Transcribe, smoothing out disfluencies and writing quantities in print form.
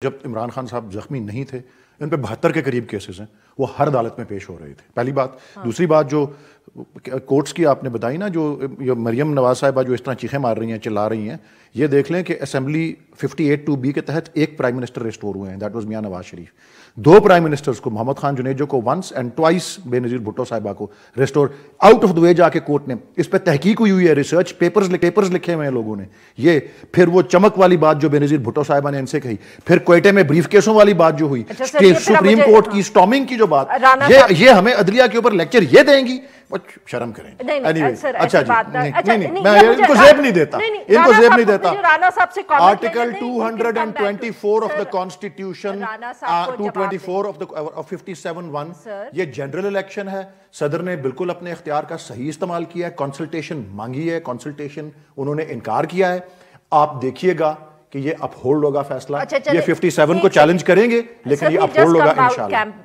جب عمران خان صاحب زخمی نہیں تھے ان پہ 72 کے قریب کیسز ہیں، وہ ہر عدالت میں پیش ہو رہے تھے، پہلی بات۔ دوسری بات جو کورٹس کی آپ نے بتائی نا، جو مریم نواز صاحبہ جو اس طرح چیخیں مار رہی ہیں، چلا رہی ہیں، یہ دیکھ لیں کہ اسمبلی 58(2)B کے تحت ایک پرائم منسٹر ریسٹور ہوئے ہیں، that was Mian Nawaz Sharif. 2 prime ministers کو، محمد خان جنیجو کو ونس اینڈ ٹوائس بے نظیر بھٹو صاحبہ کو ریسٹور آؤٹ آف دا وے جا کے کورٹ نے اس پہ تحقیق ہوئی ہے، ریسرچ پیپرز لکھے ہوئے ہیں لوگوں نے۔ یہ پھر وہ چمک والی بات جو بے نظیر بھٹو صاحبہ نے ان سے کہی، پھر کوئٹے میں بریف کیسوں والی بات جو ہوئی، سپریم کورٹ کی سٹارمنگ کی جو بات، یہ ہمیں عدلیہ کے اوپر لیکچر یہ دیں گی، شرم کریں۔ اچھا جی، نہیں میں ان کو زیب نہیں دیتا، ان کو زیب نہیں دیتا۔ Article 224 of the constitution, 224 of 57(1) یہ جنرل الیکشن ہے، صدر نے بالکل اپنے اختیار کا صحیح استعمال کیا ہے، کنسلٹیشن مانگی ہے، کنسلٹیشن انہوں نے انکار کیا ہے۔ آپ دیکھیے گا کہ یہ اپ ہولڈ ہوگا فیصلہ، یہ 57 کو چیلنج کریں گے لیکن یہ اپ ہولڈ ہوگا انشاءاللہ۔